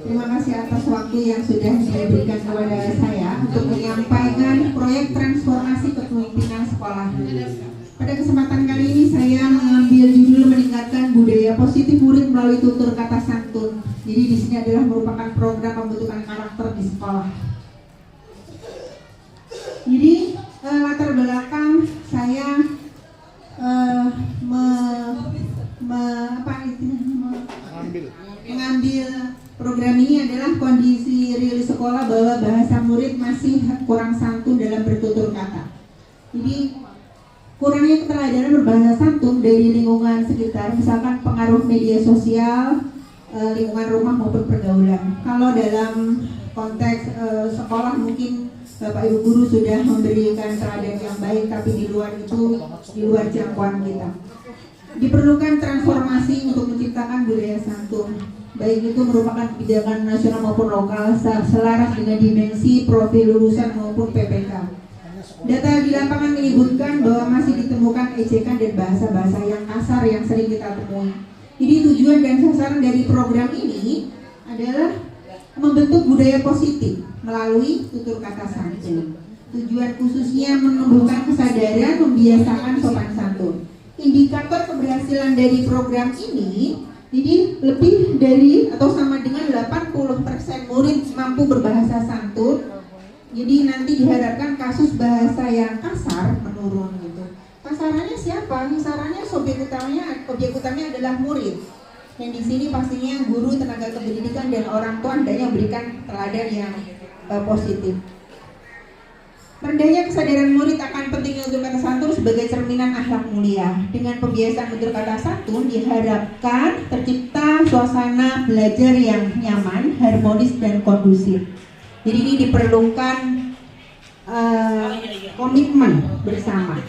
Terima kasih atas waktu yang sudah diberikan kepada saya untuk menyampaikan proyek transformasi kepemimpinan sekolah. Pada kesempatan kali ini saya mengambil judul meningkatkan budaya positif murid melalui tutur kata santun. Jadi di sini adalah merupakan program pembentukan karakter di sekolah. Jadi latar belakang saya mengambil program ini adalah kondisi real sekolah bahwa bahasa murid masih kurang santun dalam bertutur kata. Jadi kurangnya keteladanan berbahasa santun dari lingkungan sekitar, misalkan pengaruh media sosial, lingkungan rumah maupun pergaulan. Kalau dalam konteks sekolah mungkin Bapak Ibu Guru sudah memberikan teladan yang baik, tapi di luar itu, di luar jangkauan kita. Diperlukan transformasi untuk menciptakan budaya santun, baik itu merupakan kebijakan nasional maupun lokal, selaras dengan dimensi profil lulusan maupun PPK. Data di lapangan menyebutkan bahwa masih ditemukan ejekan dan bahasa-bahasa yang kasar yang sering kita temui. Jadi tujuan dan sasaran dari program ini adalah membentuk budaya positif melalui tutur kata santun. Tujuan khususnya menumbuhkan kesadaran membiasakan sopan santun. Indikator keberhasilan dari program ini, jadi lebih dari atau sama dengan 80% murid mampu berbahasa santun. Jadi nanti diharapkan kasus bahasa yang kasar menurun gitu. Kasarannya siapa? Kasarannya objek utamanya adalah murid. Dan di sini pastinya guru, tenaga kependidikan dan orang tua hendaknya memberikan teladan yang positif. Rendahnya kesadaran murid akan pentingnya tutur kata santun sebagai cerminan akhlak mulia. Dengan pembiasaan tutur kata santun diharapkan tercipta suasana belajar yang nyaman, harmonis dan kondusif. Jadi ini diperlukan komitmen bersama.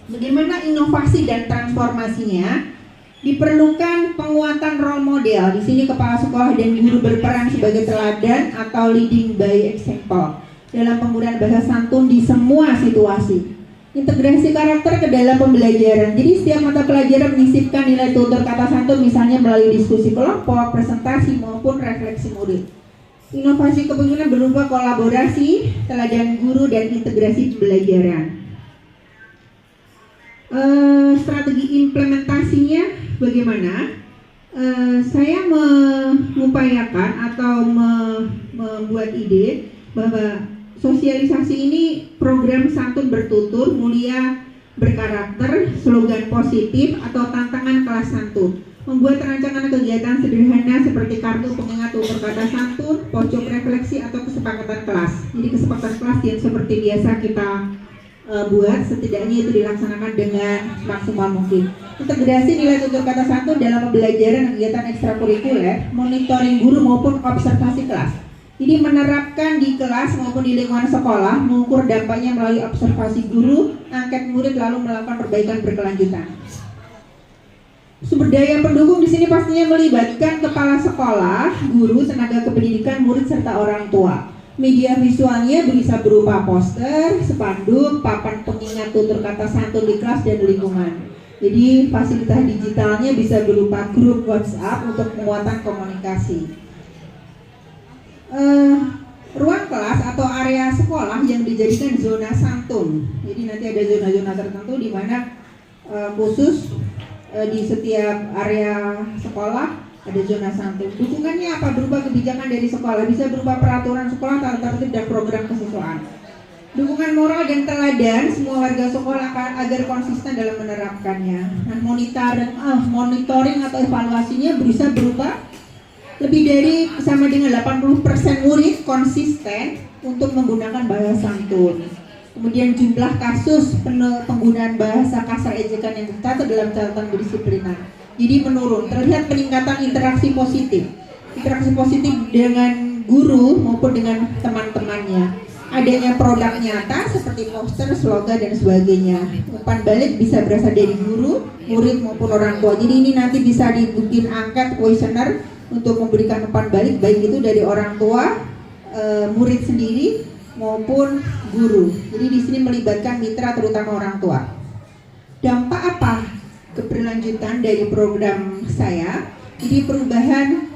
Bagaimana inovasi dan transformasinya? Diperlukan penguatan role model. Di sini kepala sekolah dan guru berperan sebagai teladan atau leading by example dalam penggunaan bahasa santun di semua situasi. Integrasi karakter ke dalam pembelajaran. Jadi setiap mata pelajaran menyisipkan nilai tutur kata santun, misalnya melalui diskusi kelompok, presentasi maupun refleksi murid. Inovasi kepemimpinan berupa kolaborasi, teladan guru dan integrasi pembelajaran. Strategi implementasinya bagaimana? Saya mengupayakan atau membuat ide bahwa sosialisasi ini program santun bertutur, mulia berkarakter, slogan positif atau tantangan kelas santun. Membuat rancangan kegiatan sederhana seperti kartu pengingat tutur kata santun, pojok refleksi atau kesepakatan kelas. Jadi kesepakatan kelas yang seperti biasa kita buat, setidaknya itu dilaksanakan dengan maksimal mungkin. Integrasi nilai tutur kata santun dalam pembelajaran kegiatan ekstrakurikuler, monitoring guru maupun observasi kelas. Jadi menerapkan di kelas maupun di lingkungan sekolah, mengukur dampaknya melalui observasi guru, angket murid lalu melakukan perbaikan berkelanjutan. Sumber daya pendukung di sini pastinya melibatkan kepala sekolah, guru, tenaga kependidikan, murid serta orang tua. Media visualnya bisa berupa poster, spanduk, papan pengingat tutur kata santun di kelas dan lingkungan. Jadi fasilitas digitalnya bisa berupa grup WhatsApp untuk penguatan komunikasi. Ruang kelas atau area sekolah yang dijadikan zona santun. Jadi nanti ada zona-zona tertentu di mana khusus di setiap area sekolah ada zona santun. Dukungannya apa? Berupa kebijakan dari sekolah, bisa berupa peraturan sekolah, tata tertib dan program kesiswaan. Dukungan moral dan teladan semua warga sekolah agar konsisten dalam menerapkannya. Nah, monitoring atau evaluasinya bisa berupa lebih dari sama dengan 80% murid konsisten untuk menggunakan bahasa santun. Kemudian jumlah kasus penggunaan bahasa kasar ejekan yang tercatat dalam catatan kedisiplinan. Jadi menurun, terlihat peningkatan interaksi positif dengan guru maupun dengan teman-temannya. Adanya produk nyata seperti poster, slogan dan sebagainya. Umpan balik bisa berasal dari guru, murid maupun orang tua. Jadi ini nanti bisa dibikin angket kuesioner untuk memberikan umpan balik, baik itu dari orang tua, murid sendiri maupun guru. Jadi di sini melibatkan mitra terutama orang tua. Dampak apa keberlanjutan dari program saya? Jadi perubahan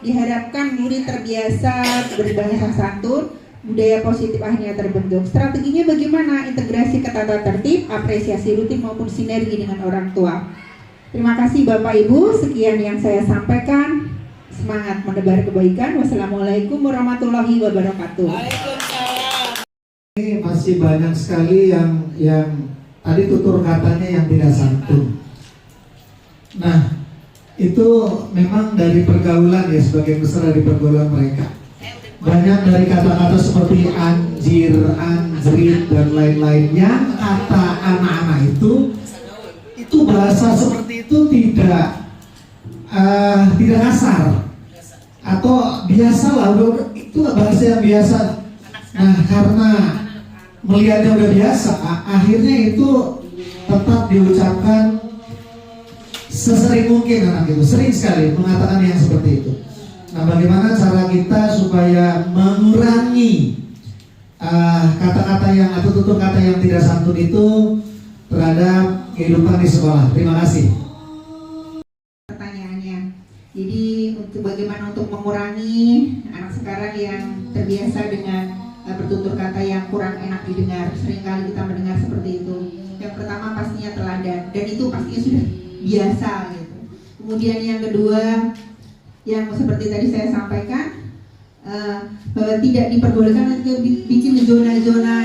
Diharapkan murid terbiasa berbahasa santun, budaya positif akhirnya terbentuk. Strateginya bagaimana? Integrasi ke tata tertib, apresiasi rutin maupun sinergi dengan orang tua. Terima kasih Bapak Ibu, sekian yang saya sampaikan. Semangat menebar kebaikan. Wassalamualaikum warahmatullahi wabarakatuh. Waalaikumsalam. Ini masih banyak sekali yang tadi tutur katanya yang tidak santun. Nah, itu memang dari pergaulan ya, sebagian besar dari pergaulan mereka. Banyak dari kata-kata seperti anjir, anjrit dan lain-lainnya, kata anak-anak itu bahasa seperti itu tidak kasar atau biasa lah, itu bahasa yang biasa. Nah, karena melihatnya udah biasa, akhirnya itu tetap diucapkan sesering mungkin. Anak itu sering sekali mengatakan yang seperti itu. Nah, bagaimana cara kita supaya mengurangi kata-kata yang atau tutur kata yang tidak santun itu terhadap kehidupan di sekolah? Terima kasih. Pertanyaannya, jadi bagaimana untuk mengurangi anak sekarang yang terbiasa dengan bertutur kata yang kurang enak didengar. Seringkali kita mendengar seperti itu. Yang pertama pastinya teladan, dan itu pastinya sudah biasa gitu. Kemudian yang kedua, yang seperti tadi saya sampaikan, bahwa tidak diperbolehkan bikin zona-zona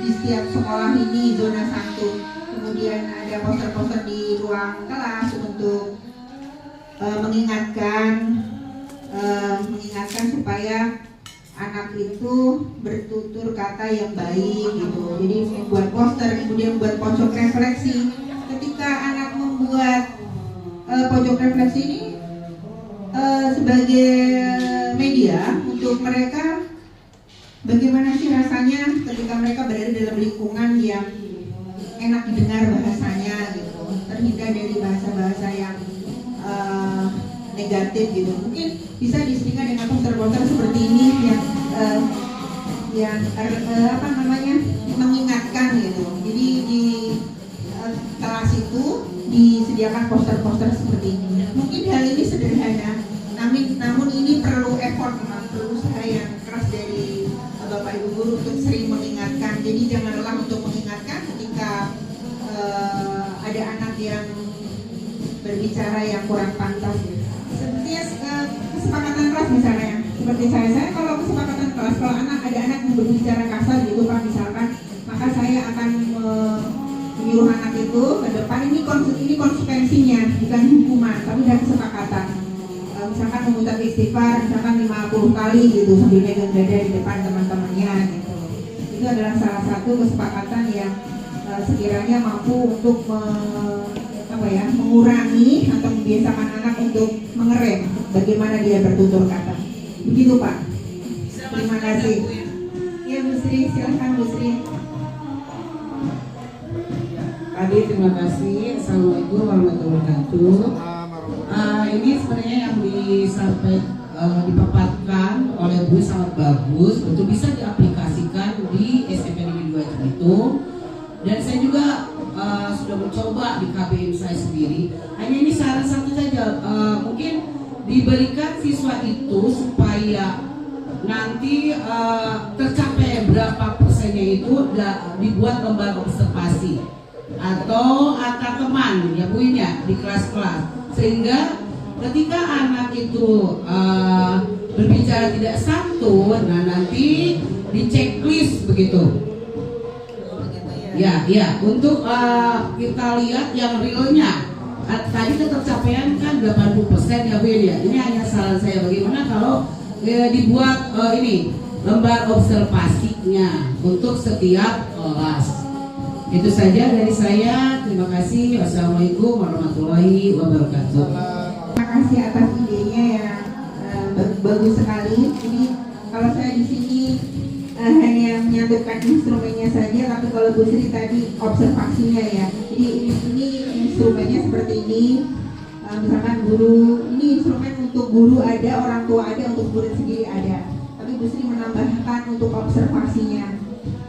di setiap sekolah ini, zona santun. Kemudian ada poster-poster di ruang kelas untuk mengingatkan supaya anak itu bertutur kata yang baik gitu. Jadi membuat poster, kemudian membuat pojok refleksi. Ketika anak membuat pojok refleksi ini sebagai media untuk mereka, bagaimana sih rasanya ketika mereka berada dalam lingkungan yang enak didengar bahasanya gitu, terhindar dari bahasa-bahasa yang negatif gitu. Mungkin bisa disediakan dengan poster-poster seperti ini yang mengingatkan gitu. Jadi di kelas itu disediakan poster-poster seperti ini. Mungkin hal ini sederhana, namun ini perlu effort, perlu usaha yang keras dari Bapak Ibu guru untuk sering mengingatkan. Jadi jangan lelah untuk mengingatkan ketika ada anak yang berbicara yang kurang pantas gitu. Sepertinya kesepakatan kelas misalnya, seperti saya kalau kesepakatan kelas, kalau ada anak yang berbicara kasar gitu Pak misalkan, maka saya akan menyuruh anak itu ke depan, ini konsekuensinya bukan hukuman tapi dari kesepakatan. Misalkan mengucap istighfar misalkan 50 kali gitu sambil megang dada di depan teman-temannya gitu. Itu adalah salah satu kesepakatan yang sekiranya mampu untuk mengurangi atau membiasakan anak untuk mengerem bagaimana dia bertutur kata. Begitu Pak. Terima kasih. Ya Bu Sri, silahkan Bu Sri. Tadi terima kasih. Assalamualaikum warahmatullahi wabarakatuh. Ini sebenarnya yang dipaparkan oleh Bu sangat bagus untuk bisa diaplikasikan di SMP Negeri 2 itu. Dan saya juga sudah mencoba di KBM saya sendiri. Hanya ini saran satu saja, mungkin diberikan siswa itu supaya nanti tercapai berapa persennya itu dibuat lembar observasi atau antar teman ya Bu ya di kelas-kelas, sehingga ketika anak itu berbicara tidak santun, nah nanti di checklist begitu. Ya, untuk kita lihat yang realnya. Tadi ketercapaian kan 80% ya Bu ya. Ini hanya saran saya, bagaimana kalau dibuat ini lembar observasinya untuk setiap kelas. Itu saja dari saya. Terima kasih. Wassalamualaikum warahmatullahi wabarakatuh. Terima kasih atas idenya yang bagus sekali. Jadi kalau saya di sini hanya menyatukan instrumennya saja, tapi kalau Bu Sri tadi observasinya ya. Jadi ini instrumennya seperti ini. Misalkan guru, ini instrumen untuk guru ada, orang tua ada, untuk murid sendiri ada. Tapi Bu Sri menambahkan untuk observasinya.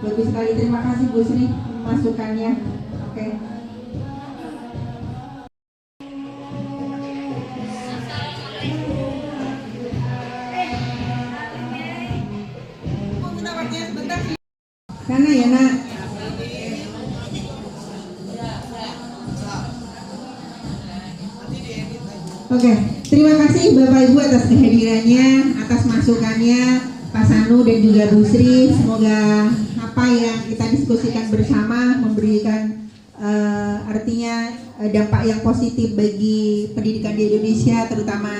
Bagus sekali. Terima kasih Bu Sri masukannya. Oke. Sana ya nak. Oke, terima kasih Bapak Ibu atas kehadirannya, atas masukannya Pak Sanu dan juga Bu Sri. Semoga apa yang kita diskusikan bersama memberikan artinya dampak yang positif bagi pendidikan di Indonesia, terutama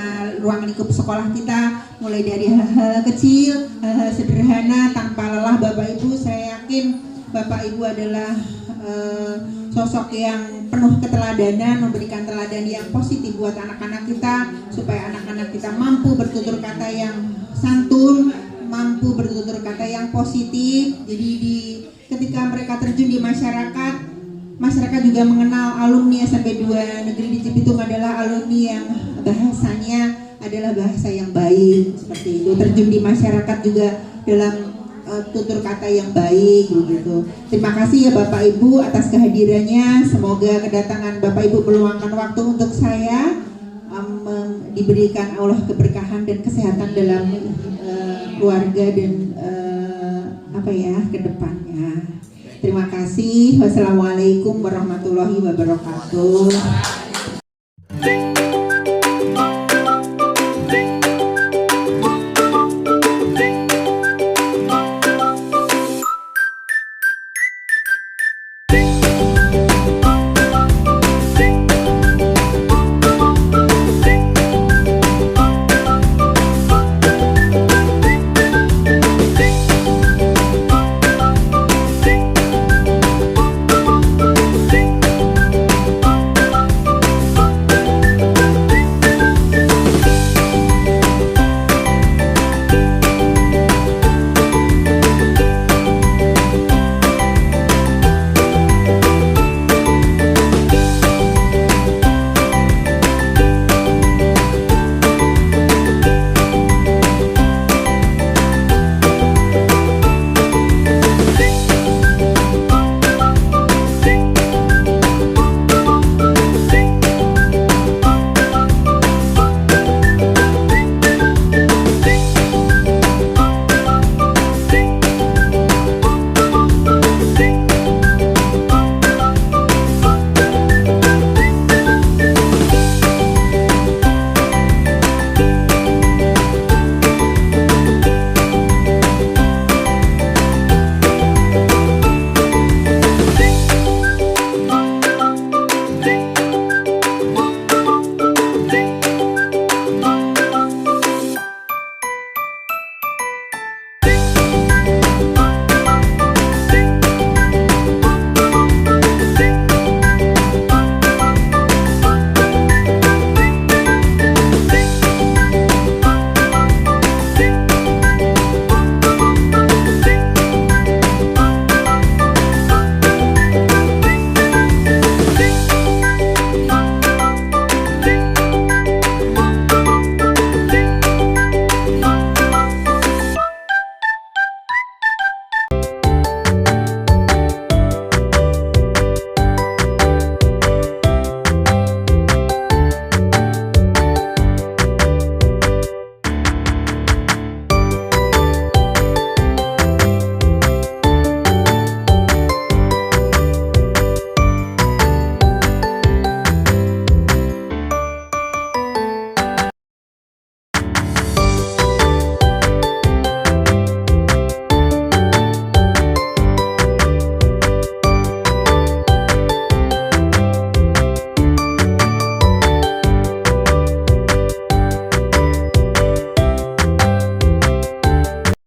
ruang lingkup sekolah kita, mulai dari hal-hal kecil, hal-hal sederhana tanpa lelah. Bapak Ibu, saya yakin Bapak Ibu adalah sosok yang penuh keteladanan, memberikan teladan yang positif buat anak-anak kita, supaya anak-anak kita mampu bertutur kata yang santun, mampu bertutur kata yang positif. Jadi ketika mereka terjun di masyarakat, masyarakat juga mengenal alumni SMP 2 Negeri di Cibitung adalah alumni yang bahasanya adalah bahasa yang baik, seperti itu. Terjun di masyarakat juga dalam tutur kata yang baik begitu. Terima kasih ya Bapak Ibu atas kehadirannya. Semoga kedatangan Bapak Ibu meluangkan waktu untuk saya, diberikan Allah keberkahan dan kesehatan dalam keluarga dan kedepannya. Terima kasih. Wassalamualaikum warahmatullahi wabarakatuh.